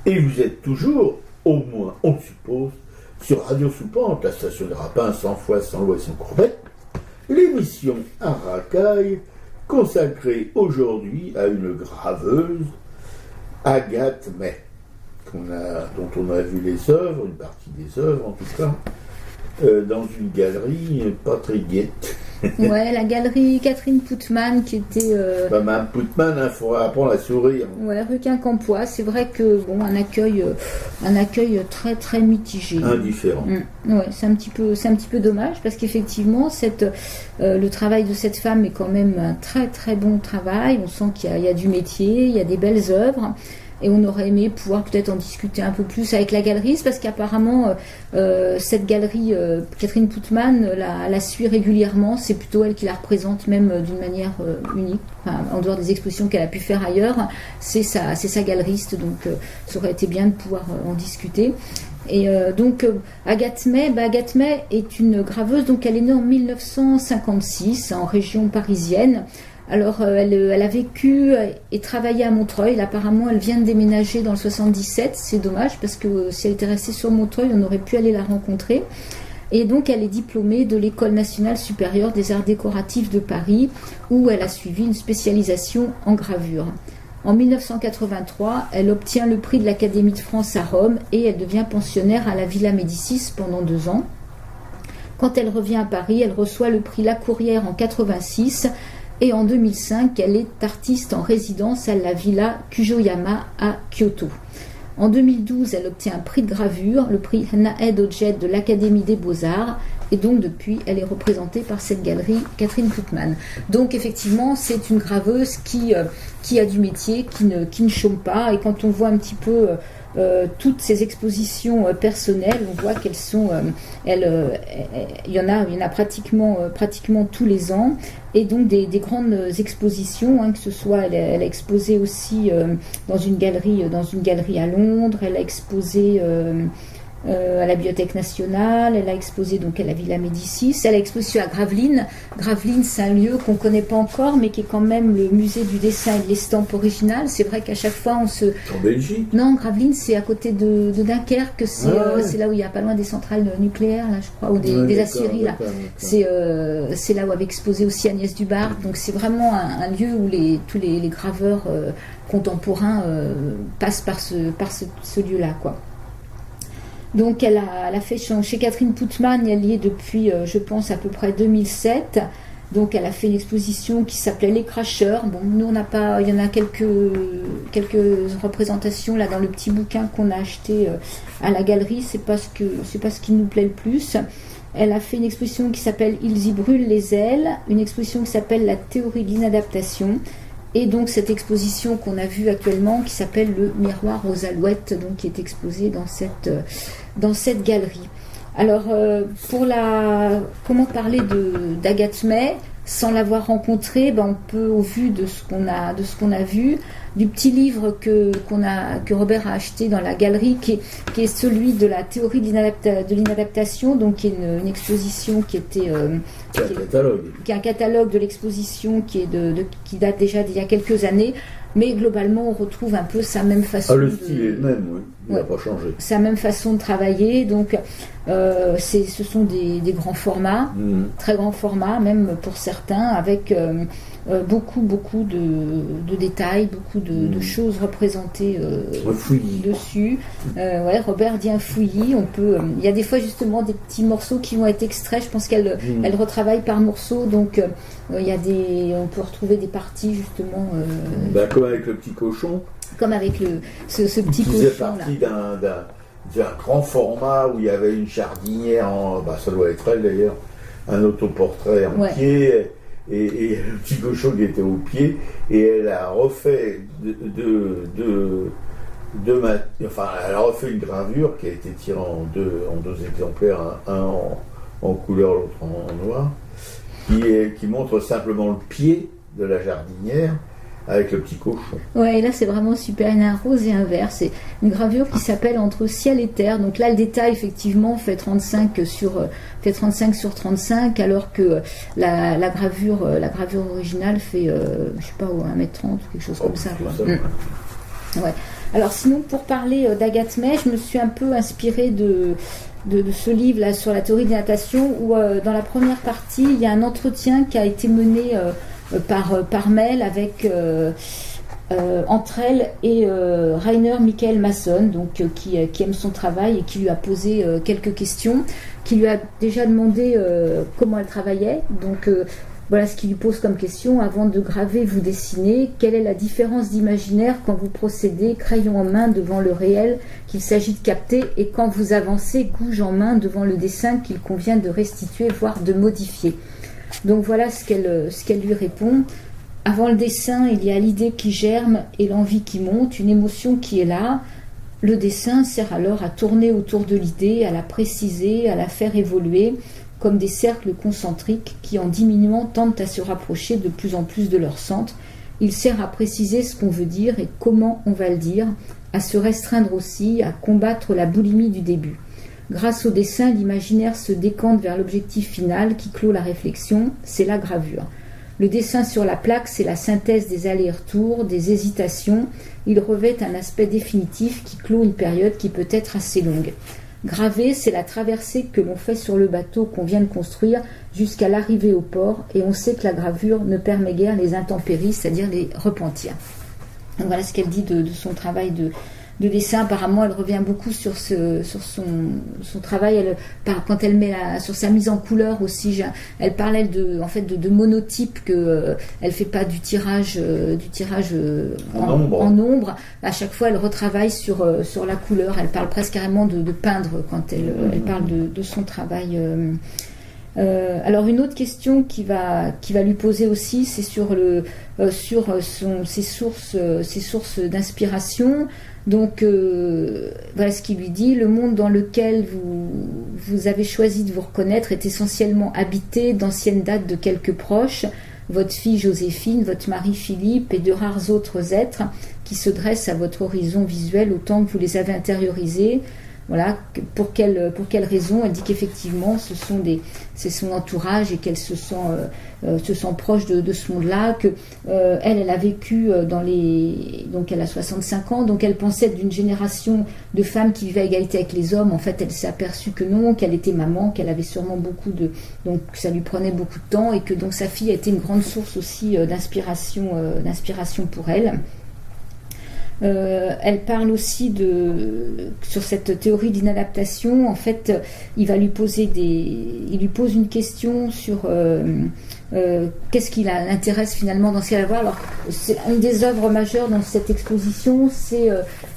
Et vous êtes toujours, au moins on le suppose, sur Radio Soupente, la station de Rapin, 100 fois 100 lois et 100 courbettes, l'émission à racaille consacrée aujourd'hui à une graveuse, Agathe May, dont on a vu les œuvres, une partie des œuvres en tout cas, dans une galerie pas très guette. Ouais, la galerie Catherine Poutman qui était... Mme Poutman, il faut apprendre à sourire. Ouais, rue Quincampoix. C'est vrai que, bon, un accueil très très mitigé. Indifférent. Ouais, c'est un petit peu dommage parce qu'effectivement, le travail de cette femme est quand même un très très bon travail. On sent qu'il y a du métier, il y a des belles œuvres. Et on aurait aimé pouvoir peut-être en discuter un peu plus avec la galeriste, parce qu'apparemment, cette galerie, Catherine Poutman la suit régulièrement. C'est plutôt elle qui la représente, même d'une manière unique, enfin, en dehors des expositions qu'elle a pu faire ailleurs. C'est sa galeriste, donc ça aurait été bien de pouvoir en discuter. Et donc Agathe May est une graveuse, donc elle est née en 1956 en région parisienne. Alors, elle a vécu et travaillé à Montreuil. Là, apparemment, elle vient de déménager dans le 77. C'est dommage parce que si elle était restée sur Montreuil, on aurait pu aller la rencontrer. Et donc, elle est diplômée de l'École nationale supérieure des arts décoratifs de Paris, où elle a suivi une spécialisation en gravure. En 1983, elle obtient le prix de l'Académie de France à Rome et elle devient pensionnaire à la Villa Médicis pendant 2 ans. Quand elle revient à Paris, elle reçoit le prix La Courrière en 86. Et en 2005, elle est artiste en résidence à la Villa Kujoyama à Kyoto. En 2012, elle obtient un prix de gravure, le prix Naed Ojet de l'Académie des Beaux-Arts. Et donc, depuis, elle est représentée par cette galerie Catherine Poutman. Donc, effectivement, c'est une graveuse qui a du métier, qui ne chôme pas. Et quand on voit un petit peu toutes ces expositions personnelles, on voit qu'elles sont... il y en a pratiquement tous les ans. Et donc des grandes expositions, que ce soit, elle a exposé aussi dans une galerie à Londres, elle a exposé à la Bibliothèque nationale, elle a exposé donc à la Villa Médicis, elle a exposé à Gravelines. Gravelines, c'est un lieu qu'on ne connaît pas encore, mais qui est quand même le musée du dessin et de l'estampe originale. C'est vrai qu'à chaque fois on se... En Belgique? Non, Gravelines, c'est à côté de Dunkerque, c'est là où il y a pas loin des centrales nucléaires, là je crois, ou des aciéries là. C'est là où avait exposé aussi Agnès Dubar. Donc c'est vraiment un lieu où tous les graveurs contemporains passent par ce lieu-là, quoi. Donc elle a fait chez Catherine Poutman, elle y est depuis, je pense, à peu près 2007. Donc elle a fait une exposition qui s'appelait Les Cracheurs. Bon, nous on n'a pas, il y en a quelques représentations là dans le petit bouquin qu'on a acheté à la galerie. C'est pas ce qui nous plaît le plus. Elle a fait une exposition qui s'appelle Ils y brûlent les ailes, une exposition qui s'appelle La théorie de l'inadaptation. Et donc cette exposition qu'on a vue actuellement qui s'appelle Le miroir aux alouettes, donc qui est exposée dans cette galerie. Alors comment parler d'Agathe May sans l'avoir rencontrée, on peut, au vu de ce qu'on a vu, du petit livre que Robert a acheté dans la galerie, qui est celui de la théorie de l'inadaptation, donc qui est une exposition qui est un catalogue de l'exposition qui date déjà d'il y a quelques années, mais globalement on retrouve un peu sa même façon. Le style est le même, oui. Il n'a pas changé. Sa même façon de travailler, donc ce sont des grands formats, très grands formats, même pour certains, avec beaucoup de détails, beaucoup de choses représentées dessus. Robert dit un fouillis. Il y a des fois justement des petits morceaux qui vont être extraits. Je pense qu'elle retravaille par morceaux, donc on peut retrouver des parties justement. Comme avec le petit cochon. Comme avec ce petit cochon. Qui faisait partie d'un grand format où il y avait une jardinière ça doit être elle d'ailleurs, un autoportrait en pied. Et le petit cochon qui était au pied, et elle a refait elle a refait une gravure qui a été tirée en deux exemplaires, un en couleur, l'autre en noir, qui montre simplement le pied de la jardinière avec le petit cochon. Ouais, et là c'est vraiment super. Il y a un rose et un vert. C'est une gravure qui s'appelle Entre ciel et terre. Donc là le détail effectivement fait 35 sur 35, alors que la gravure originale fait je sais pas, 1m30 ou quelque chose comme ça. Ouais. Alors sinon, pour parler d'Agathe May, je me suis un peu inspirée de ce livre là, sur la théorie des natation, où dans la première partie, il y a un entretien qui a été mené par mail avec entre elle et Rainer Michael Masson, donc, qui aime son travail et qui lui a posé quelques questions, qui lui a déjà demandé comment elle travaillait. Donc voilà ce qu'il lui pose comme question. Avant de graver, vous dessinez. Quelle est la différence d'imaginaire quand vous procédez crayon en main devant le réel qu'il s'agit de capter, et quand vous avancez gouge en main devant le dessin qu'il convient de restituer, voire de modifier? Donc voilà ce qu'elle lui répond. Avant le dessin, il y a l'idée qui germe et l'envie qui monte, une émotion qui est là. Le dessin sert alors à tourner autour de l'idée, à la préciser, à la faire évoluer, comme des cercles concentriques qui, en diminuant, tendent à se rapprocher de plus en plus de leur centre. Il sert à préciser ce qu'on veut dire et comment on va le dire, à se restreindre aussi, à combattre la boulimie du début. Grâce au dessin, l'imaginaire se décante vers l'objectif final qui clôt la réflexion, c'est la gravure. Le dessin sur la plaque, c'est la synthèse des allers-retours, des hésitations. Il revêt un aspect définitif qui clôt une période qui peut être assez longue. Graver, c'est la traversée que l'on fait sur le bateau qu'on vient de construire jusqu'à l'arrivée au port, et on sait que la gravure ne permet guère les intempéries, c'est-à-dire les repentirs. Donc voilà ce qu'elle dit de son travail de dessin. Apparemment, elle revient beaucoup sur son travail. Quand elle met sur sa mise en couleur aussi, elle parle de monotype, que elle fait pas du tirage en ombre. À chaque fois, elle retravaille sur la couleur. Elle parle presque carrément de peindre quand elle parle de son travail. Alors une autre question qui va lui poser aussi, c'est sur ses sources d'inspiration. Donc voilà ce qu'il lui dit. Le monde dans lequel vous avez choisi de vous reconnaître est essentiellement habité d'anciennes dates de quelques proches, votre fille Joséphine, votre mari Philippe et de rares autres êtres qui se dressent à votre horizon visuel autant que vous les avez intériorisés. Voilà, pour quelle raison? Elle dit qu'effectivement c'est son entourage et qu'elle se sent proche de ce monde-là, que elle a vécu donc elle a 65 ans, donc elle pensait être d'une génération de femmes qui vivaient à égalité avec les hommes. En fait, elle s'est aperçue que non, qu'elle était maman, qu'elle avait sûrement donc ça lui prenait beaucoup de temps, et que donc sa fille a été une grande source aussi d'inspiration pour elle. Elle parle aussi sur cette théorie d'inadaptation. En fait, il lui pose une question sur qu'est-ce qui l'intéresse finalement dans ce qu'elle va voir. Alors, c'est une des œuvres majeures dans cette exposition,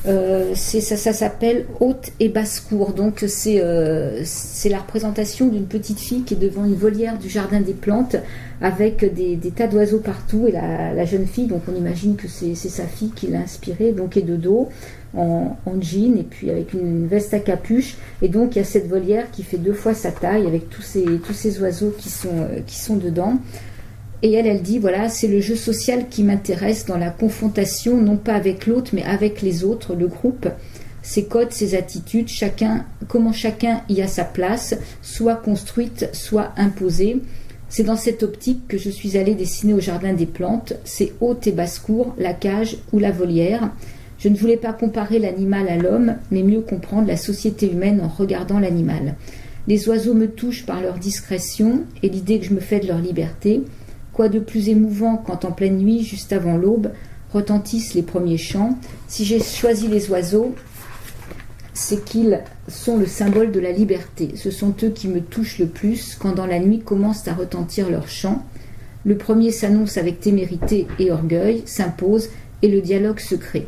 ça s'appelle Haute et Basse-Cour. Donc c'est la représentation d'une petite fille qui est devant une volière du jardin des plantes avec des tas d'oiseaux partout, et la jeune fille, donc on imagine que c'est sa fille qui l'a inspirée, donc est de dos en jean et puis avec une veste à capuche, et donc il y a cette volière qui fait 2 fois sa taille avec tous ces oiseaux qui sont dedans. Et elle dit, voilà, c'est le jeu social qui m'intéresse, dans la confrontation, non pas avec l'autre, mais avec les autres, le groupe, ses codes, ses attitudes, comment chacun y a sa place, soit construite, soit imposée. C'est dans cette optique que je suis allée dessiner au jardin des plantes, ces hautes et basses cours, la cage ou la volière. Je ne voulais pas comparer l'animal à l'homme, mais mieux comprendre la société humaine en regardant l'animal. Les oiseaux me touchent par leur discrétion et l'idée que je me fais de leur liberté. Quoi de plus émouvant quand en pleine nuit, juste avant l'aube, retentissent les premiers chants. Si j'ai choisi les oiseaux, c'est qu'ils sont le symbole de la liberté. Ce sont eux qui me touchent le plus quand dans la nuit commencent à retentir leurs chants. Le premier s'annonce avec témérité et orgueil, s'impose, et le dialogue se crée.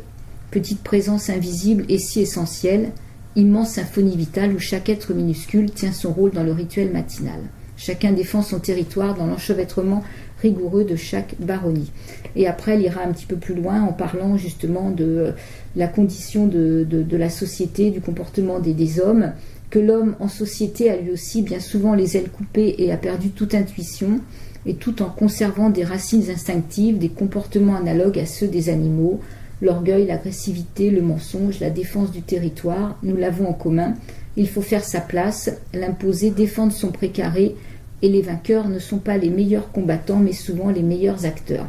Petite présence invisible et si essentielle, immense symphonie vitale où chaque être minuscule tient son rôle dans le rituel matinal. Chacun défend son territoire dans l'enchevêtrement rigoureux de chaque baronnie. Et après, elle ira un petit peu plus loin en parlant justement de la condition de la société, du comportement des hommes, que l'homme en société a lui aussi bien souvent les ailes coupées et a perdu toute intuition, et tout en conservant des racines instinctives, des comportements analogues à ceux des animaux, l'orgueil, l'agressivité, le mensonge, la défense du territoire, nous l'avons en commun. Il faut faire sa place, l'imposer, défendre son précaré, et les vainqueurs ne sont pas les meilleurs combattants, mais souvent les meilleurs acteurs.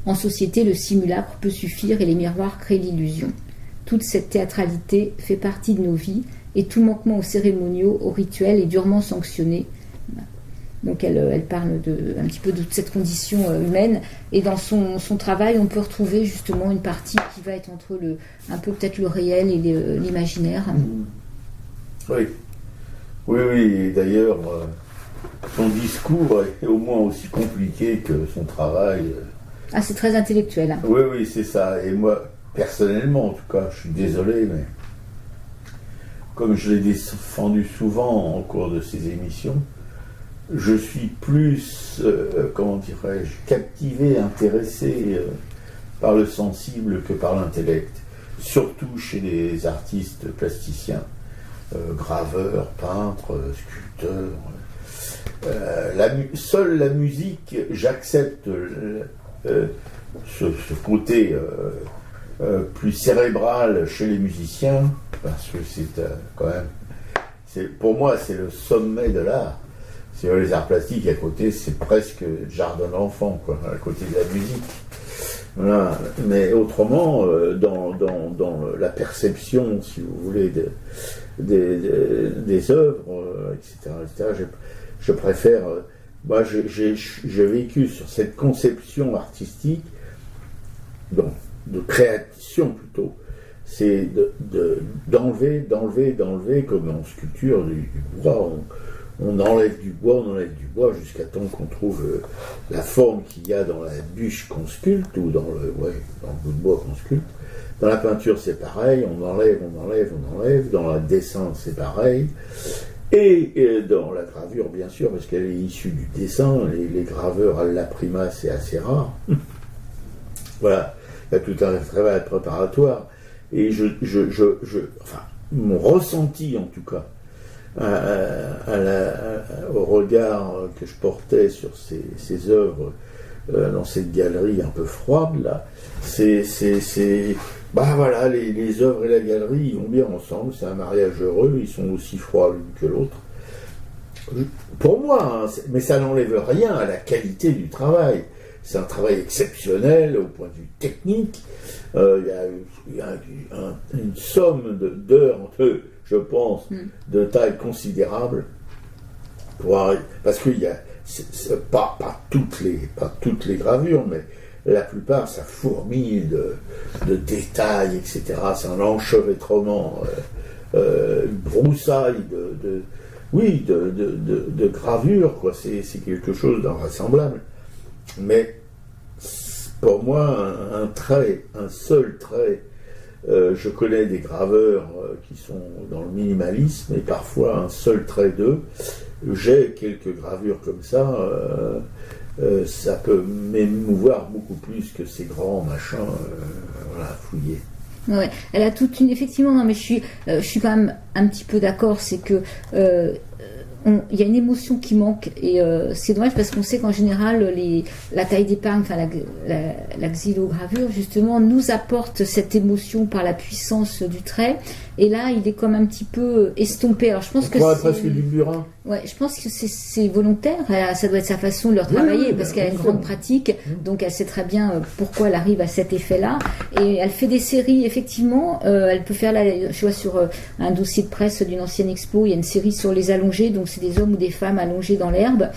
En société, le simulacre peut suffire et les miroirs créent l'illusion. Toute cette théâtralité fait partie de nos vies et tout manquement aux cérémoniaux, aux rituels est durement sanctionné. Donc elle parle un petit peu de toute cette condition humaine, et dans son travail on peut retrouver justement une partie qui va être entre un peu peut-être le réel et l'imaginaire. Oui, et d'ailleurs son discours est au moins aussi compliqué que son travail. Ah, c'est très intellectuel. Hein. Oui, c'est ça. Et moi, personnellement, en tout cas, je suis désolé, mais comme je l'ai défendu souvent au cours de ces émissions, je suis plus, comment dirais-je, captivé, intéressé par le sensible que par l'intellect, surtout chez les artistes plasticiens, graveurs, peintres, sculpteurs. Seule la musique, j'accepte ce côté plus cérébral chez les musiciens, parce que c'est quand même, pour moi, c'est le sommet de l'art. C'est les arts plastiques à côté, c'est presque jardin d'enfant, quoi, à côté de la musique. Voilà. Mais autrement, dans la perception, si vous voulez, des œuvres, etc., je préfère. Moi, j'ai vécu sur cette conception artistique, de création plutôt. C'est d'enlever, comme en sculpture du bois. On enlève du bois jusqu'à temps qu'on trouve la forme qu'il y a dans la bûche qu'on sculpte ou dans le bout de bois qu'on sculpte. Dans la peinture, c'est pareil, on enlève. Dans le dessin, c'est pareil. Et dans la gravure, bien sûr, parce qu'elle est issue du dessin, les graveurs à l'imprima, c'est assez rare. Voilà, il y a tout un travail préparatoire. Et enfin, mon ressenti en tout cas, au regard que je portais sur ces œuvres dans cette galerie un peu froide là, voilà, les œuvres et la galerie ils vont bien ensemble, c'est un mariage heureux, ils sont aussi froids l'une que l'autre. Pour moi, hein, mais ça n'enlève rien à la qualité du travail. C'est un travail exceptionnel au point de vue technique. Il y a une somme d'heures, je pense, de taille considérable parce qu'il y a pas toutes les gravures, mais la plupart ça fourmille de détails, etc. C'est un enchevêtrement, une broussaille de gravures, quoi. C'est quelque chose d'invraisemblable. Mais pour moi, un seul trait. Je connais des graveurs qui sont dans le minimalisme et parfois un seul trait d'eux. J'ai quelques gravures comme ça. Ça peut m'émouvoir beaucoup plus que ces grands machins fouillés. Ouais, elle a toute une. Effectivement, non, mais je suis quand même un petit peu d'accord. C'est que il y a une émotion qui manque et c'est dommage parce qu'on sait qu'en général la taille d'épargne, enfin la xylogravure justement nous apporte cette émotion par la puissance du trait, et là il est comme un petit peu estompé. Alors je pense que c'est presque du burin. Ouais, je pense que c'est volontaire. Ça doit être sa façon de leur travailler parce qu'elle a une grande pratique, donc elle sait très bien pourquoi elle arrive à cet effet-là. Et elle fait des séries, effectivement. Elle peut faire je vois sur un dossier de presse d'une ancienne expo, il y a une série sur les allongés, donc c'est des hommes ou des femmes allongés dans l'herbe.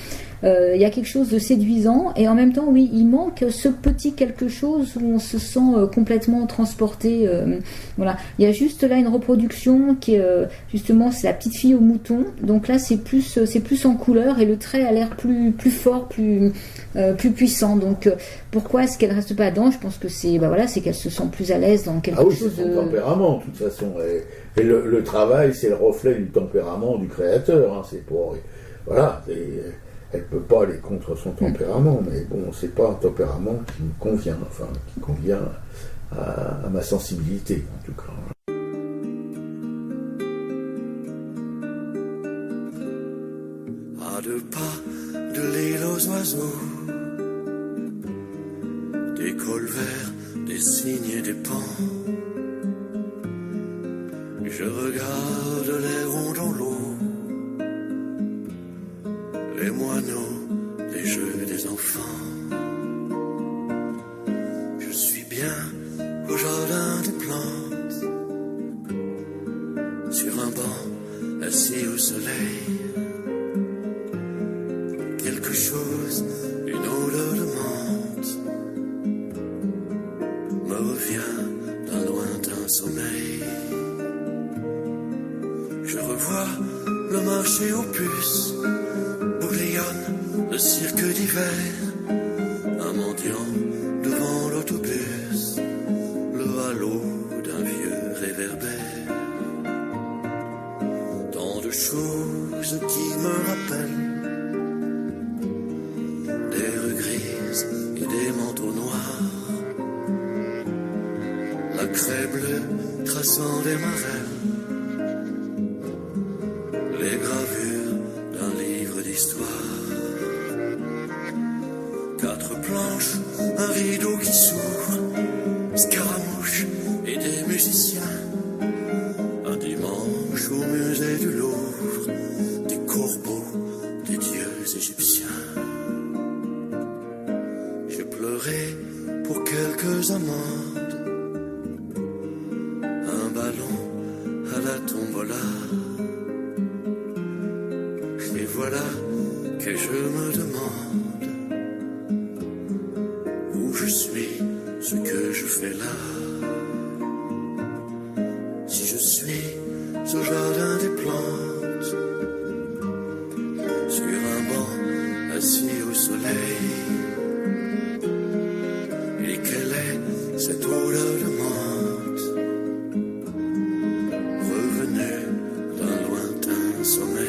Il y a quelque chose de séduisant et en même temps, oui, il manque ce petit quelque chose où on se sent complètement transporté. Voilà, il y a juste là une reproduction qui est justement c'est la petite fille au mouton. Donc là, c'est plus en couleur et le trait a l'air plus fort, plus puissant. Donc pourquoi est-ce qu'elle reste pas dedans? Je pense que c'est c'est qu'elle se sent plus à l'aise dans quelque chose. C'est son tempérament, de toute façon. Et le travail, c'est le reflet du tempérament du créateur. Hein. C'est pour elle peut pas aller contre son tempérament, mais bon, c'est pas un tempérament qui me convient, qui convient à ma sensibilité, en tout cas. À deux pas de l'île aux oiseaux, des cols verts, des cygnes et des pans, je regarde les ronds dans l'eau, les moineaux, les jeux des enfants. sur un banc, assis au soleil. Quelque chose, une odeur de menthe, me revient d'un lointain sommeil. Je revois le marché aux puces, bouillonne le cirque d'hiver, un mendiant devant l'autobus, le halo d'un vieux réverbère. Tant de choses qui me rappellent des rues grises et des manteaux noirs, la craie bleue traçant des marelles, les gravures d'un livre d'histoire. Quatre planches, un rideau qui s'ouvre, Scaramouche et des musiciens. Un dimanche au musée du Louvre, des corbeaux, des dieux égyptiens. J'ai pleuré pour quelques amandes, un ballon à la tombola. Et voilà que je me demande où je suis, ce que je fais là. Si je suis au jardin des plantes, sur un banc assis au soleil, et quelle est cette odeur de menthe, revenue d'un lointain sommeil.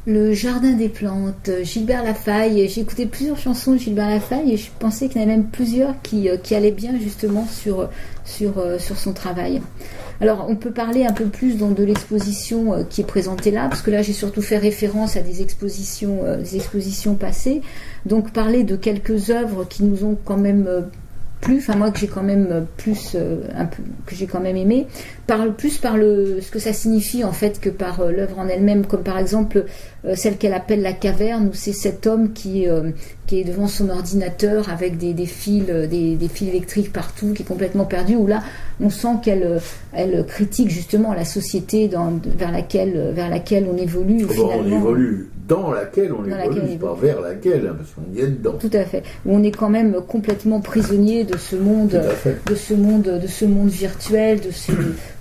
Le Jardin des plantes, Gilbert Lafaille. J'ai écouté plusieurs chansons de Gilbert Lafaille et je pensais qu'il y en avait même plusieurs qui allaient bien justement sur son travail. Alors on peut parler un peu plus de l'exposition qui est présentée là, parce que là j'ai surtout fait référence à des expositions passées. Donc parler de quelques œuvres qui nous ont quand même plu, enfin moi que j'ai quand même que j'ai quand même aimé, parle plus par ce que ça signifie en fait que par l'œuvre en elle-même, comme par exemple celle qu'elle appelle La Caverne, où c'est cet homme qui est devant son ordinateur avec des fils électriques partout, qui est complètement perdu, où là on sent qu'elle critique justement la société vers laquelle on évolue. On évolue dans laquelle on évolue, pas vers laquelle, parce qu'on y est dedans. Tout à fait. Où on est quand même complètement prisonnier de ce monde, de ce monde virtuel,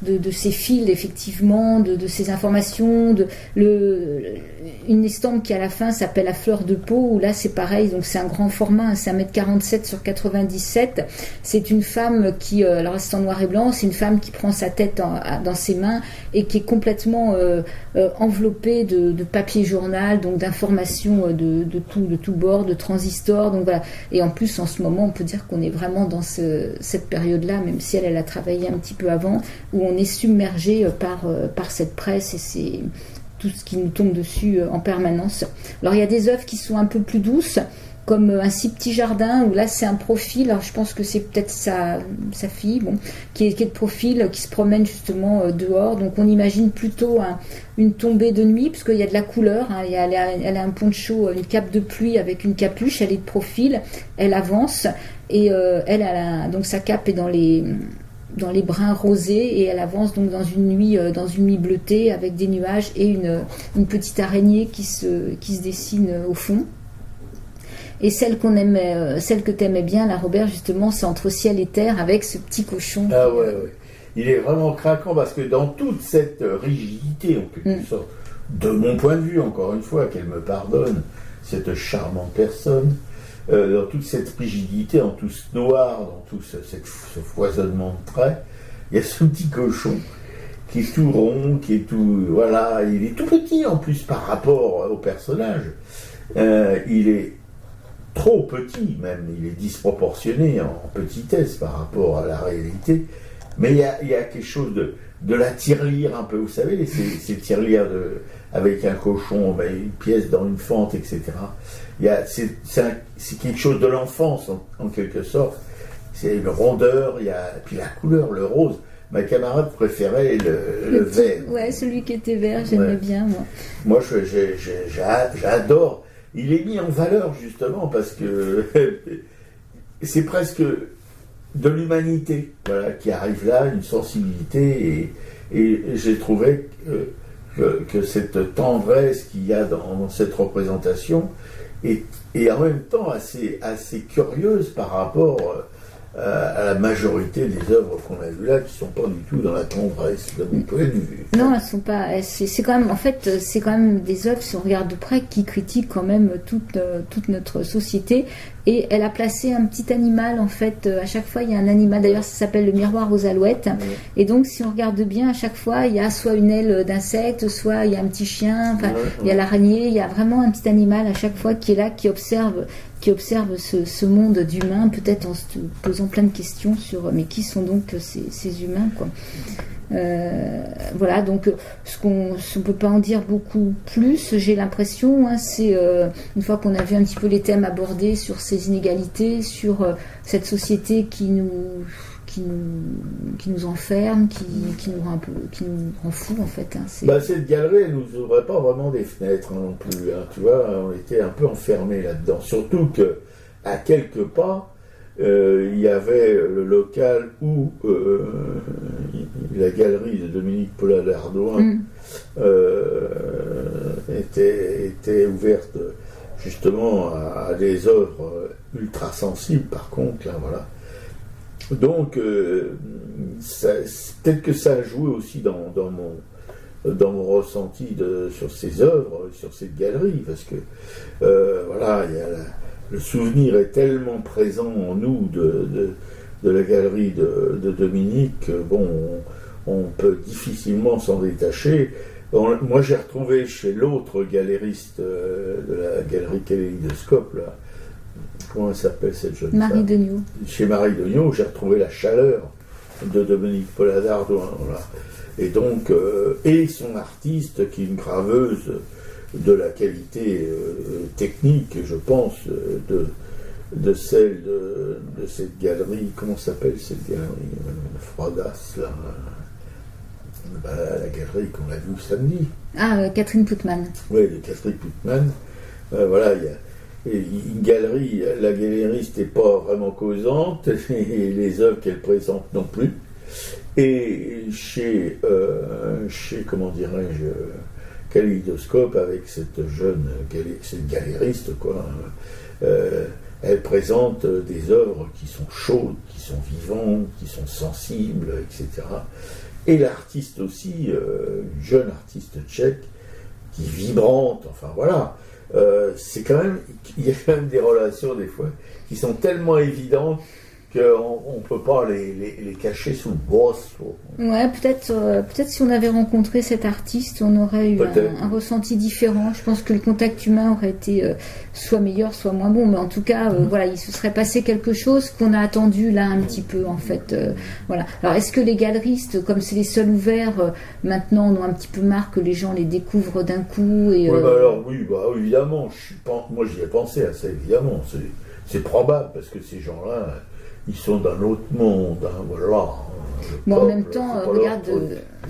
de ces fils effectivement, de ces informations, une estampe qui à la fin s'appelle La Fleur de Peau, où là c'est pareil, donc c'est un grand format, c'est 1m47 sur 97. C'est une femme qui, alors c'est en noir et blanc, c'est une femme qui prend sa tête dans ses mains et qui est complètement enveloppée de papier journal, donc d'informations de tout bord, de transistors, donc voilà. Et en plus en ce moment on peut dire qu'on est vraiment dans cette période-là, même si elle a travaillé un petit peu avant, où on est submergé par cette presse et c'est tout ce qui nous tombe dessus en permanence. Alors il y a des œuvres qui sont un peu plus douces, comme Un si petit jardin, où là c'est un profil, alors je pense que c'est peut-être sa fille, qui est de profil, qui se promène justement dehors, donc on imagine plutôt une tombée de nuit, parce qu'il y a de la couleur, hein, elle a un poncho, une cape de pluie avec une capuche, elle est de profil, elle avance, et donc sa cape est dans les brins rosés, et elle avance donc dans une nuit bleutée avec des nuages et une petite araignée qui se dessine au fond. Et celle que t'aimais bien, là, Robert, justement, c'est Entre ciel et terre, avec ce petit cochon. Ah ouais. Il est vraiment craquant, parce que dans toute cette rigidité, en quelque sorte, de mon point de vue, encore une fois, qu'elle me pardonne, cette charmante personne, dans toute cette rigidité, dans tout ce noir, dans tout ce foisonnement de traits, il y a ce petit cochon qui est tout rond, qui est tout... Voilà, il est tout petit en plus par rapport au personnage. Il est trop petit même, il est disproportionné en petitesse par rapport à la réalité, mais il y a quelque chose de la tirelire un peu, vous savez, ces tirelires avec un cochon, une pièce dans une fente, etc. C'est quelque chose de l'enfance en quelque sorte, c'est une rondeur, puis la couleur, le rose, ma camarade préférait le vert. Ouais, celui qui était vert, j'aimais bien, moi. Moi, j'adore. Il est mis en valeur, justement, parce que c'est presque de l'humanité, voilà, qui arrive là, une sensibilité, et j'ai trouvé que cette tendresse qu'il y a dans cette représentation est en même temps assez curieuse par rapport à la majorité des œuvres qu'on a vues là, qui ne sont pas du tout dans la tendresse de mon point de vue. Non, elles sont pas. C'est quand même, en fait, c'est quand même des œuvres, si on regarde de près, qui critiquent quand même toute notre société. Et elle a placé un petit animal, en fait, à chaque fois il y a un animal, d'ailleurs ça s'appelle le miroir aux alouettes. Et donc si on regarde bien, à chaque fois il y a soit une aile d'insecte, soit il y a un petit chien, enfin, il y a l'araignée, il y a vraiment un petit animal à chaque fois qui est là, qui observe ce monde d'humains, peut-être en se posant plein de questions sur mais qui sont donc ces humains, quoi. Voilà, donc on ne peut pas en dire beaucoup plus, j'ai l'impression, hein, c'est une fois qu'on a vu un petit peu les thèmes abordés sur ces inégalités, sur cette société qui nous enferme, qui nous rend fous, en fait, hein, cette galerie, elle nous ouvrait pas vraiment des fenêtres, hein, non plus, hein, tu vois, on était un peu enfermés là-dedans, surtout que à quelques pas il y avait le local où la galerie de Dominique Paula d'Ardouin était ouverte justement à des œuvres ultra sensibles, par contre, là, voilà. Donc peut-être que ça a joué aussi dans mon ressenti sur ces œuvres, sur cette galerie, parce que voilà, le souvenir est tellement présent en nous de la galerie de Dominique que bon, on peut difficilement s'en détacher. Moi, j'ai retrouvé chez l'autre galériste de la galerie Kaléidoscope, là, comment elle s'appelle cette jeune femme ? Marie Degnaud. Chez Marie Degnaud, j'ai retrouvé la chaleur de Dominique Paula d'Ardouin, voilà. Et donc, et son artiste, qui est une graveuse de la qualité technique, je pense, de celle de cette galerie. Comment s'appelle cette galerie Froidas, là, la galerie qu'on a vue samedi. Ah, Catherine Putman. Oui, de Catherine Putman. Voilà, il y a une galerie, la galériste n'est pas vraiment causante, et les œuvres qu'elle présente non plus. Et chez comment dirais-je, Kaléidoscope, avec cette galériste, quoi, elle présente des œuvres qui sont chaudes, qui sont vivantes, qui sont sensibles, etc. Et l'artiste aussi, une jeune artiste tchèque, qui est vibrante, enfin voilà. C'est quand même, il y a quand même des relations des fois qui sont tellement évidentes qu'on ne peut pas les cacher sous le boss. Ouais, peut-être si on avait rencontré cet artiste, on aurait eu un ressenti différent. Je pense que le contact humain aurait été soit meilleur, soit moins bon, mais en tout cas, voilà, il se serait passé quelque chose qu'on a attendu là un petit peu, en fait. Voilà. Alors, est-ce que les galeristes, comme c'est les seuls ouverts, maintenant, on a un petit peu marre que les gens les découvrent d'un coup et, Oui, alors oui, évidemment, moi j'y ai pensé à ça, évidemment. C'est probable, parce que ces gens-là, ils sont d'un autre monde, hein, voilà. Bon, en même temps, regarde,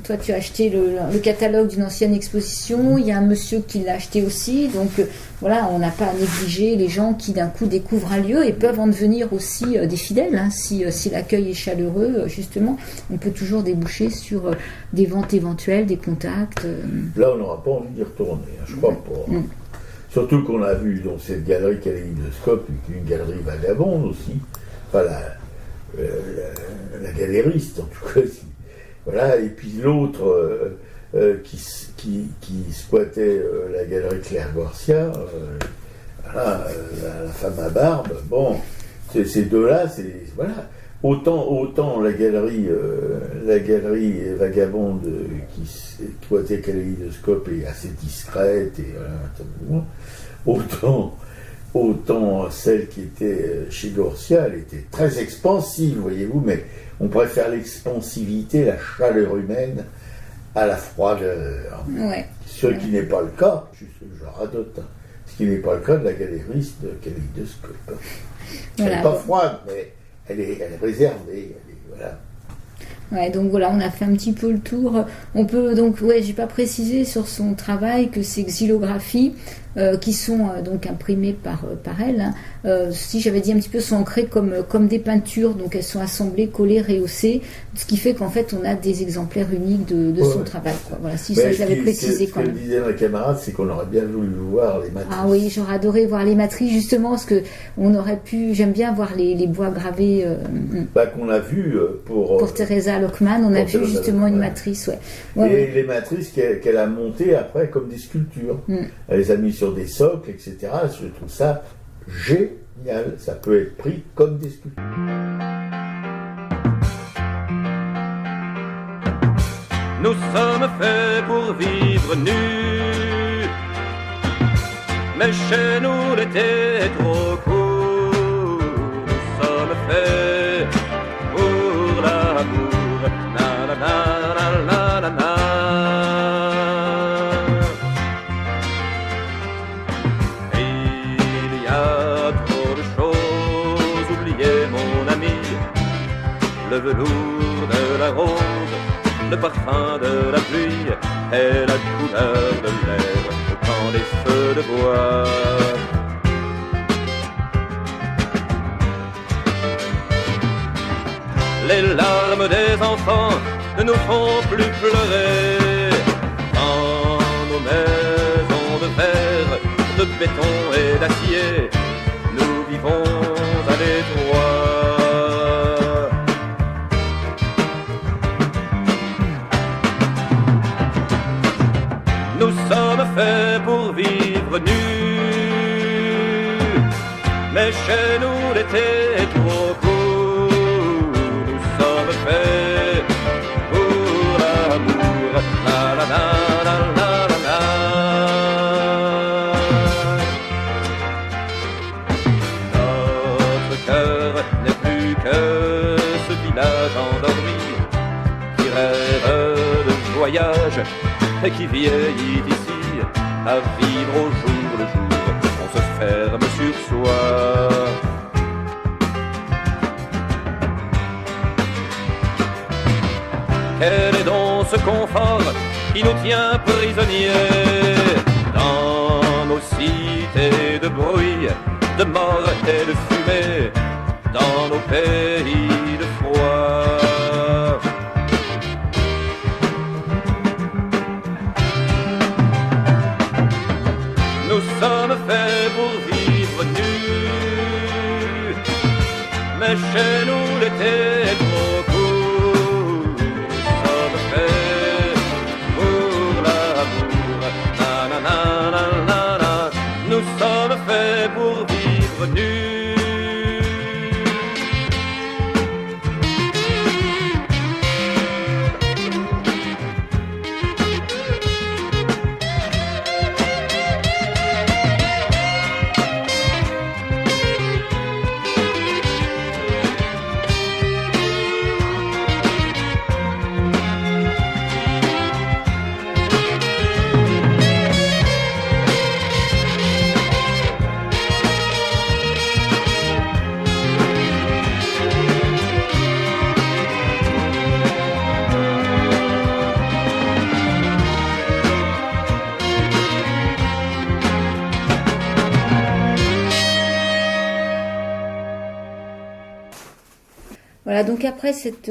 toi tu as acheté le catalogue d'une ancienne exposition, il y a un monsieur qui l'a acheté aussi, donc voilà, on n'a pas à négliger les gens qui d'un coup découvrent un lieu et peuvent en devenir aussi des fidèles, hein, si l'accueil est chaleureux, justement, on peut toujours déboucher sur des ventes éventuelles, des contacts. Là, on n'aura pas envie d'y retourner, hein, je crois pas. Surtout qu'on a vu dans cette galerie Kaléidoscope une galerie vagabonde aussi. Enfin, la galériste, en tout cas. Voilà, et puis l'autre qui squattait la galerie Claire Garcia, voilà, la femme à barbe. Bon, ces deux-là, voilà. Autant la galerie vagabonde qui squattait Kaléidoscope est assez discrète, et voilà, autant celle qui était chez Garcia, elle était très expansive, voyez-vous, mais on préfère l'expansivité, la chaleur humaine à la froideur. Ouais. Ce qui n'est pas le cas, je radote, hein, ce qui n'est pas le cas de la galériste de Kaléidoscope. Elle n'est pas froide, mais elle est réservée. Voilà. Ouais, donc voilà, on a fait un petit peu le tour. On peut donc, ouais, j'ai pas précisé sur son travail que ces xylographies qui sont donc imprimées par elle, hein, si j'avais dit un petit peu, sont ancrées comme des peintures, donc elles sont assemblées, collées, rehaussées, ce qui fait qu'en fait on a des exemplaires uniques de son travail. Quoi. Voilà, si ça je l'avais précisé quand même. Ce que disait ma camarade, c'est qu'on aurait bien voulu voir les matrices. Ah oui, j'aurais adoré voir les matrices justement, parce que on aurait pu, j'aime bien voir les bois gravés. Qu'on a vu pour Teresa Lockman, on a vu justement une matrice, et les matrices qu'elle a montées après comme des sculptures. Elle les a mis sur des socles, etc. Je trouve ça génial. Ça peut être pris comme des sculptures. Nous sommes faits pour vivre nus, mais chez nous l'été est trop court. Nous sommes faits pour l'amour, na na na na na na. Il y a trop de choses oubliées, mon ami, le velours de la rose, le parfum de la pluie et la couleur de l'air au temps des feux de bois. Les larmes des enfants ne nous font plus pleurer. Dans nos maisons de verre, de béton et d'acier, nous vivons à l'étroit. Nous sommes faits pour vivre nus, mais chez nous l'été est trop court. Nous sommes faits pour l'amour, la la la la la la la. Notre cœur n'est plus que ce village endormi qui rêve de voyage et qui vieillit ici, à vivre au jour le jour, on se ferme sur soi. Quel est donc ce confort qui nous tient prisonniers dans nos cités de bruit, de mort et de fumée, dans nos pays de froid? Nous sommes faits pour vivre nus, mais chez nous l'été est trop court. Nous sommes faits pour l'amour, na na na na na na. Nous sommes faits pour vivre nus. Voilà, donc après cette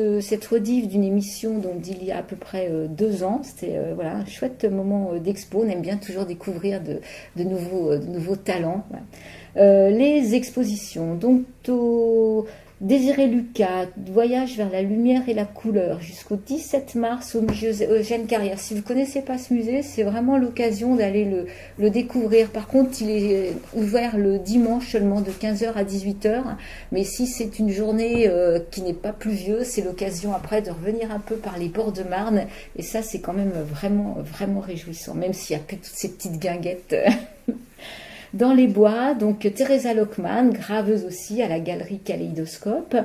rediff d'une émission donc, d'il y a à peu près 2 ans, c'était voilà, un chouette moment d'expo. On aime bien toujours découvrir de nouveaux talents. Voilà. Les expositions, donc au Désiré Lucas, Voyage vers la lumière et la couleur, jusqu'au 17 mars au musée Eugène Carrière. Si vous ne connaissez pas ce musée, c'est vraiment l'occasion d'aller le découvrir. Par contre, il est ouvert le dimanche seulement de 15h à 18h. Mais si c'est une journée qui n'est pas pluvieuse, c'est l'occasion après de revenir un peu par les bords de Marne. Et ça, c'est quand même vraiment, vraiment réjouissant, même s'il n'y a que toutes ces petites guinguettes. Dans les bois, donc Teresa Lockman, graveuse aussi à la galerie Kaléidoscope.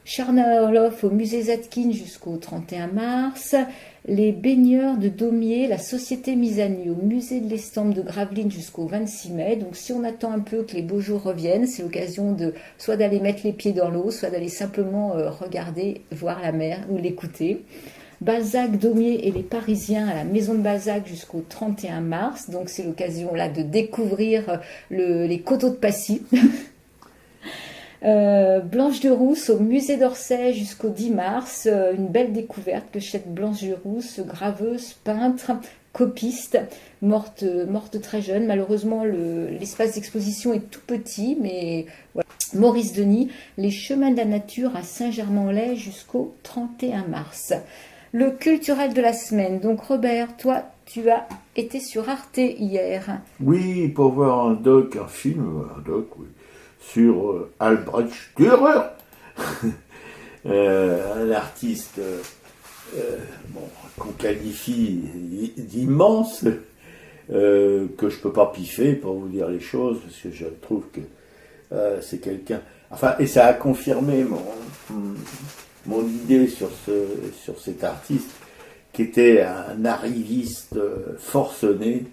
Charna Orloff au musée Zadkine jusqu'au 31 mars. Les baigneurs de Daumier, la société mise à nu au musée de l'estampe de Gravelines jusqu'au 26 mai. Donc si on attend un peu que les beaux jours reviennent, c'est l'occasion de soit d'aller mettre les pieds dans l'eau, soit d'aller simplement regarder, voir la mer ou l'écouter. Balzac, Daumier et les Parisiens à la maison de Balzac jusqu'au 31 mars. Donc c'est l'occasion là de découvrir les coteaux de Passy. Blanche de Rousse au musée d'Orsay jusqu'au 10 mars, une belle découverte, le chef Blanche de Rousse, graveuse, peintre, copiste, morte très jeune. Malheureusement, l'espace d'exposition est tout petit, mais voilà. Maurice Denis, les chemins de la nature à Saint-Germain-en-Laye jusqu'au 31 mars. Le culturel de la semaine. Donc Robert, toi, tu as été sur Arte hier. Oui, pour voir un doc, oui, sur Albrecht Dürer, un artiste qu'on qualifie d'immense, que je peux pas piffer pour vous dire les choses, parce que je trouve que c'est quelqu'un... Enfin, et ça a confirmé mon idée sur cet artiste, qui était un arriviste forcené,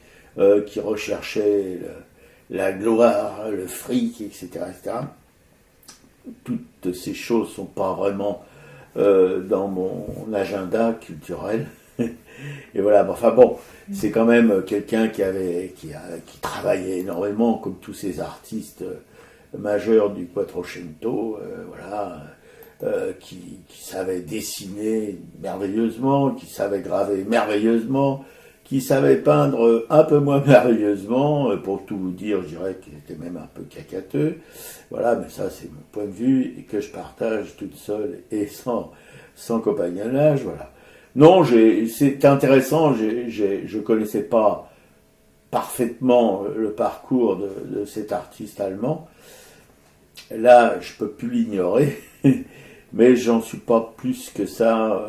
qui recherchait la gloire, le fric, etc., etc. Toutes ces choses ne sont pas vraiment dans mon agenda culturel. Et voilà, enfin bon, c'est quand même quelqu'un qui travaillait énormément, comme tous ces artistes majeurs du Quattrocento, qui savait dessiner merveilleusement, qui savait graver merveilleusement, qui savait peindre un peu moins merveilleusement, pour tout vous dire, je dirais qu'il était même un peu cacateux. Voilà, mais ça c'est mon point de vue, et que je partage toute seule et sans compagnonnage, voilà. Non, c'est intéressant, je connaissais pas parfaitement le parcours de cet artiste allemand. Là, je peux plus l'ignorer, mais j'en suis pas plus que ça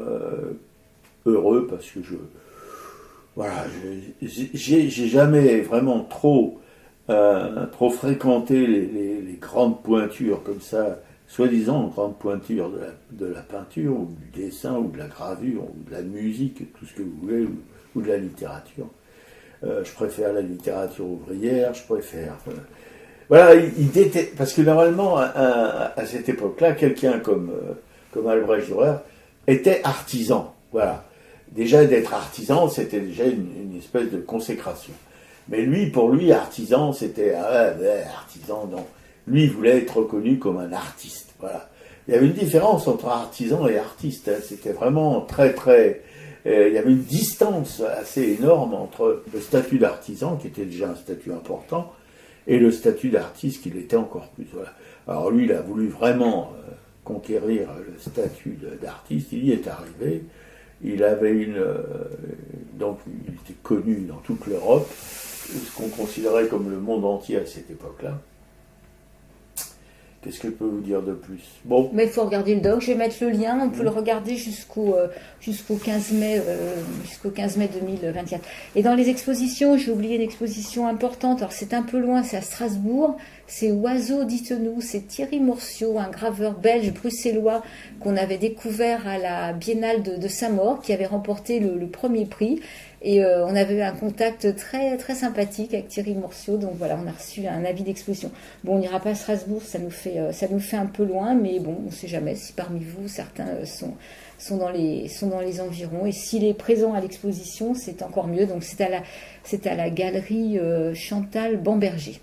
heureux, parce que j'ai jamais vraiment trop fréquenté les grandes pointures comme ça, soi-disant grandes pointures de la peinture, ou du dessin, ou de la gravure, ou de la musique, tout ce que vous voulez, ou de la littérature. Je préfère la littérature ouvrière, je préfère... Voilà, parce que normalement, à cette époque-là, quelqu'un comme Albrecht Dürer était artisan. Voilà. Déjà, d'être artisan, c'était déjà une espèce de consécration. Mais pour lui, artisan, c'était artisan, non. Lui, il voulait être reconnu comme un artiste. Voilà. Il y avait une différence entre artisan et artiste. Hein. C'était vraiment très, très... il y avait une distance assez énorme entre le statut d'artisan, qui était déjà un statut important, et le statut d'artiste, qui l'était encore plus. Voilà. Alors lui, il a voulu vraiment conquérir le statut d'artiste. Il y est arrivé. Il avait donc il était connu dans toute l'Europe, ce qu'on considérait comme le monde entier à cette époque-là. Qu'est-ce que je peux vous dire de plus? Bon. Mais il faut regarder le doc, je vais mettre le lien, on peut le regarder jusqu'au 15 mai 2024. Et dans les expositions, j'ai oublié une exposition importante, alors c'est un peu loin, c'est à Strasbourg, c'est Oiseaux, dites-nous, c'est Thierry Morciot, un graveur belge bruxellois qu'on avait découvert à la Biennale de Saint-Maur, qui avait remporté le premier prix. Et on avait eu un contact très, très sympathique avec Thierry Morciot. Donc voilà, on a reçu un avis d'exposition. Bon, on n'ira pas à Strasbourg, ça nous fait un peu loin, mais bon, on ne sait jamais si parmi vous, certains sont dans les environs. Et s'il est présent à l'exposition, c'est encore mieux. Donc c'est à la galerie Chantal Bamberger.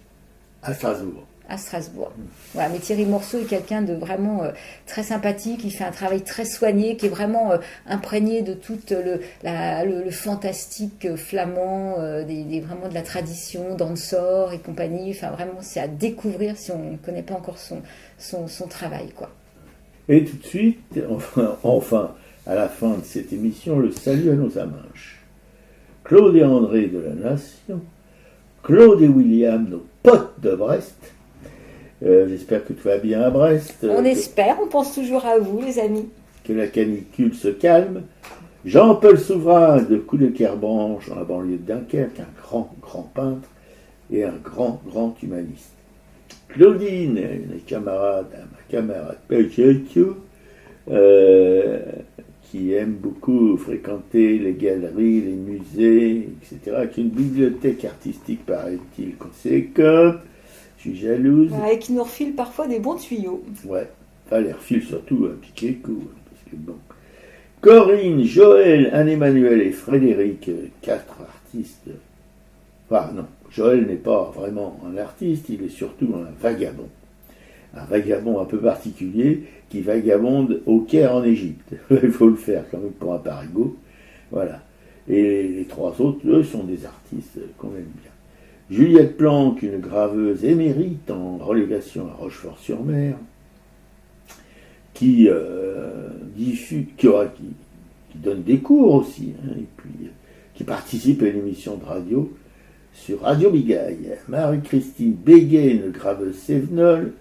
À Strasbourg. À Strasbourg. Voilà, mais Thierry Morceau est quelqu'un de vraiment très sympathique, il fait un travail très soigné, qui est vraiment imprégné de tout le fantastique flamand, vraiment de la tradition, danseur et compagnie. Enfin, vraiment, c'est à découvrir si on ne connaît pas encore son travail, quoi. Et tout de suite, enfin, à la fin de cette émission, le salut à nos amanches. Claude et André de la Nation, Claude et William, nos potes de Brest. J'espère que tout va bien à Brest. On espère, on pense toujours à vous, les amis. Que la canicule se calme. Jean-Paul Souverain de Coup de Kerbranche, dans la banlieue de Dunkerque, un grand, grand peintre et un grand, grand humaniste. Claudine, ma camarade Pechetio, qui aime beaucoup fréquenter les galeries, les musées, etc., avec une bibliothèque artistique, paraît-il, conséquente. Je suis jalouse. Et qui nous refile parfois des bons tuyaux. Ouais, enfin, les refile surtout un piqué coup, parce que bon. Corinne, Joël, Anne-Emmanuel et Frédéric, 4 artistes. Enfin, non, Joël n'est pas vraiment un artiste, il est surtout un vagabond. Un vagabond un peu particulier qui vagabonde au Caire en Égypte. Il faut le faire quand même pour un parigot. Voilà. Et les 3 autres, eux, sont des artistes qu'on aime bien. Juliette Planck, une graveuse émérite en relégation à Rochefort-sur-Mer, qui donne des cours aussi, hein, et puis qui participe à une émission de radio sur Radio Bigaille. Marie-Christine Béguet, une graveuse sévenole,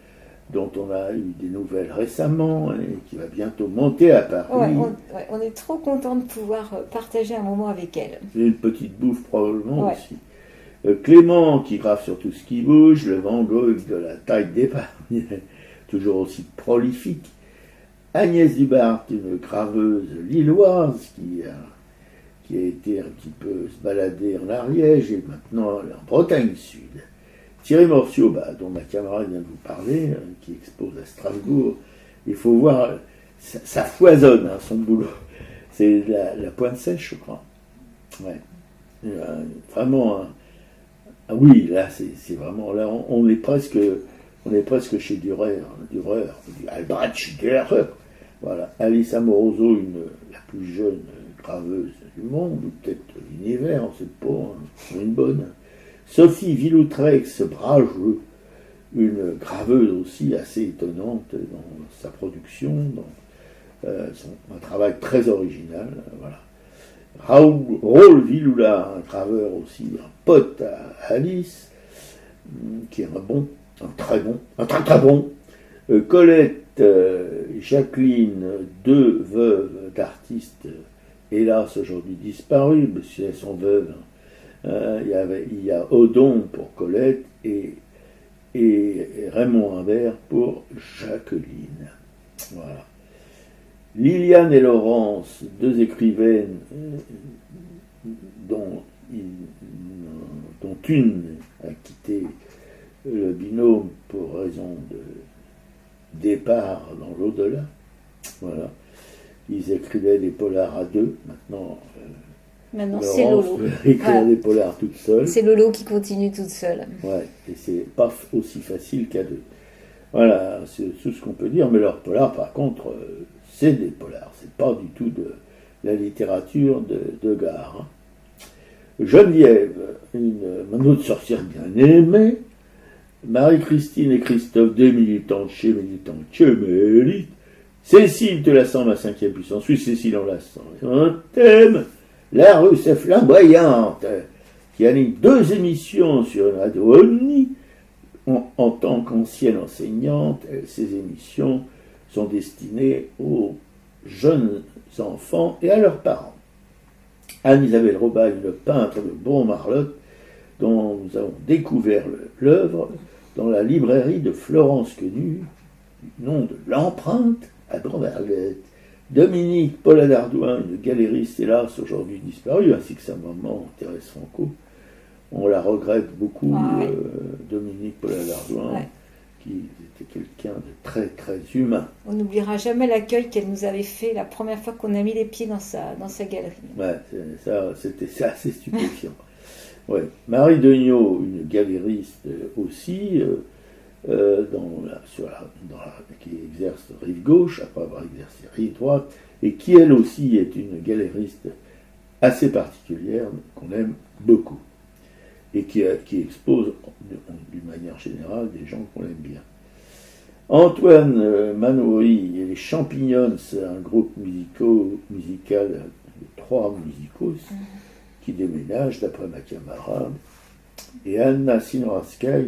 dont on a eu des nouvelles récemment et qui va bientôt monter à Paris. On est trop content de pouvoir partager un moment avec elle. Et une petite bouffe probablement aussi. Clément qui grave sur tout ce qui bouge, le Van Gogh de la taille d'épargne, toujours aussi prolifique. Agnès Dubart, une graveuse lilloise qui a été un petit peu se balader en Ariège et maintenant en Bretagne Sud. Thierry Morciot, dont ma camarade vient de vous parler, qui expose à Strasbourg, il faut voir, ça foisonne son boulot. C'est la pointe sèche, je crois. Ouais. Vraiment, oui, là, c'est vraiment, là, on est presque chez Dürer, Albrecht Dürer. Voilà. Alice Amoroso, la plus jeune graveuse du monde, ou peut-être l'univers, on ne sait pas, une bonne. Sophie Villoutrex, bras jeu, une graveuse aussi assez étonnante dans sa production, dans un travail très original. Voilà. Raoul Villoula, un graveur aussi, un pote à Alice, qui est un très bon. Colette, Jacqueline, 2 veuves d'artistes, hélas aujourd'hui disparues, mais si elles sont veuves. Il y a Odon pour Colette et Raymond Imbert pour Jacqueline. Voilà. Liliane et Laurence, 2 écrivaines dont une a quitté le binôme pour raison de départ dans l'au-delà. Voilà. Ils écrivaient des polars à 2. Maintenant, c'est Lolo. Écrire des polars toute seule. C'est Lolo qui continue toute seule. Ouais, et c'est pas aussi facile qu'à 2. Voilà, c'est tout ce qu'on peut dire. Mais leurs polars, par contre, c'est des polars. C'est pas du tout de la littérature de gare. Hein. Geneviève, une autre sorcière bien aimée. Marie-Christine et Christophe, 2 militants chez Mélite. Cécile, te la sens, ma 5e puissance. Oui, Cécile, on la sent. Un thème. La Russe est flamboyante, qui anime 2 émissions sur une radio Omni. En tant qu'ancienne enseignante, ces émissions sont destinées aux jeunes enfants et à leurs parents. Anne-Isabelle Robin, une peintre de Bourg-Marlotte, dont nous avons découvert l'œuvre dans la librairie de Florence Quenu, du nom de l'Empreinte à Bourg-Marlotte. Dominique Paula Dardouin, une galériste hélas aujourd'hui disparue, ainsi que sa maman Thérèse Franco. On la regrette beaucoup, Dominique Paula Dardouin, qui était quelqu'un de très très humain. On n'oubliera jamais l'accueil qu'elle nous avait fait la première fois qu'on a mis les pieds dans sa galerie. Ouais, c'était assez stupéfiant. Ouais. Marie Degnaud, une galériste aussi, qui exerce rive gauche, après avoir exercé rive droite, et qui elle aussi est une galériste assez particulière, qu'on aime beaucoup, et qui expose d'une manière générale des gens qu'on aime bien. Antoine Manouri et les Champignons, c'est un groupe musical de 3 musicos qui déménagent, d'après ma camarade, et Anna Sinoraska,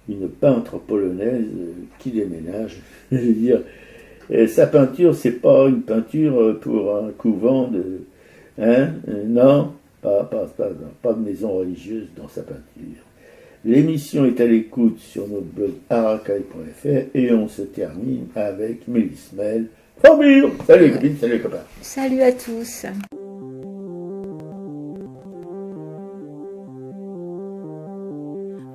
une peintre polonaise qui déménage. Je veux dire, sa peinture, c'est pas une peinture pour un couvent de... non, pas de maison religieuse dans sa peinture. L'émission est à l'écoute sur notre blog arakai.fr et on se termine avec Mélismel, Faut vivre. Salut les copines, salut les copains. Salut à tous.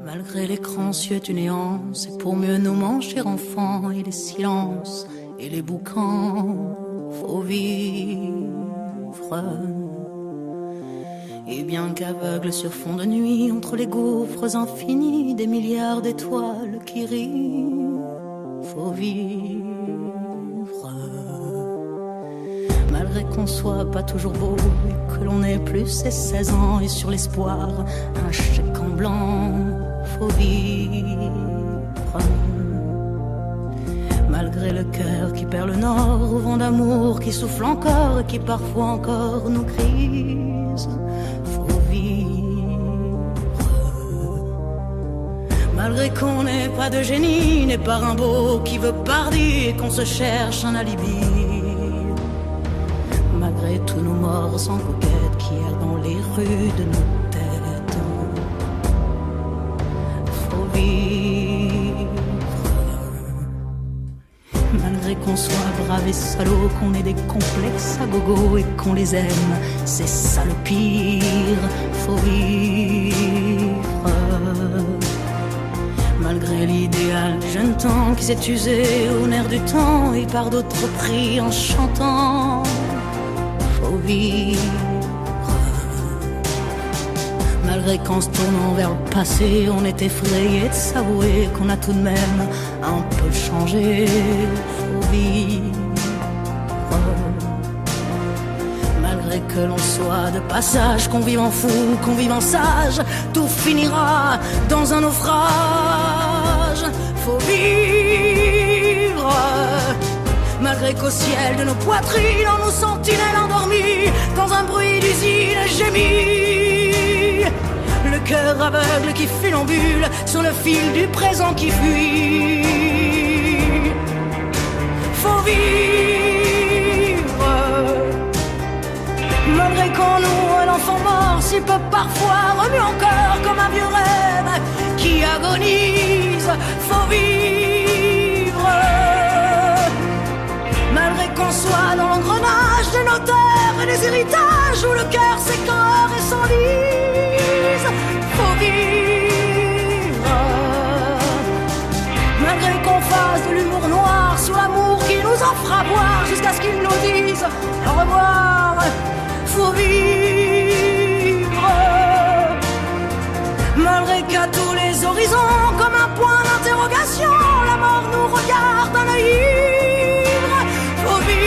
Malgré l'écran cieux du néant, c'est pour mieux nous manger enfants et les silences et les boucans, faut vivre. Et bien qu'aveugle sur fond de nuit, entre les gouffres infinis, des milliards d'étoiles qui rient, faut vivre. Malgré qu'on soit pas toujours beau et que l'on ait plus ses 16 ans et sur l'espoir, un chèque en blanc, faut vivre. Malgré le cœur qui perd le nord, au vent d'amour qui souffle encore et qui parfois encore nous grise, faut vivre. Malgré qu'on n'ait pas de génie, n'est pas Rimbaud qui veut pardir et qu'on se cherche un alibi. Malgré tous nos morts sans coquette qui errent dans les rues de nos têtes, faut vivre. Malgré qu'on soit brave et salaud, qu'on ait des complexes à gogo et qu'on les aime, c'est ça le pire, faut vivre. Malgré l'idéal du jeune temps qui s'est usé au nerf du temps et par d'autres pris en chantant, faut vivre. Malgré qu'en se tournant vers le passé, on est effrayé de s'avouer qu'on a tout de même un peu changé, faut vivre. Malgré que l'on soit de passage, qu'on vive en fou, qu'on vive en sage, tout finira dans un naufrage, faut vivre. Malgré qu'au ciel de nos poitrines, on nous sentinelles endormies, dans un bruit d'usine gémit, le cœur aveugle qui funambule sur le fil du présent qui fuit, faut vivre. Malgré qu'on noue l'enfant mort, s'il peut parfois remuer encore comme un vieux rêve qui agonise, faut vivre. Malgré qu'on soit dans l'engrenage des notaires et des héritages, où le cœur s'écœure et s'enlise, faut vivre. Malgré qu'on fasse de l'humour noir sur l'amour qui nous en fera boire, jusqu'à ce qu'ils nous disent au revoir, faut vivre. Malgré qu'à tous les horizons, comme un point d'interrogation, la mort nous regarde d'un œil ivre, faut vivre.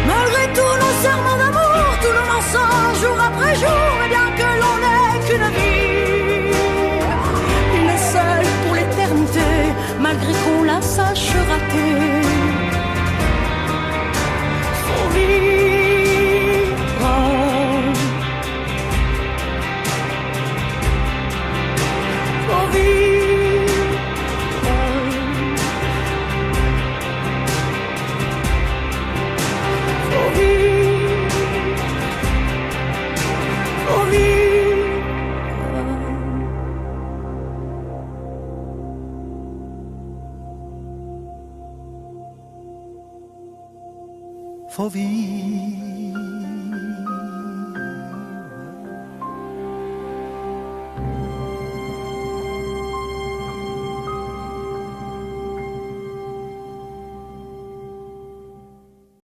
Malgré tous nos serments d'amour, tous nos mensonges jour après jour, et bien que l'on n'ait qu'une vie, une seule pour l'éternité, malgré qu'on la sache rater, faut vivre. Faut vivre. Faut vivre. Faut vivre. Faut vivre.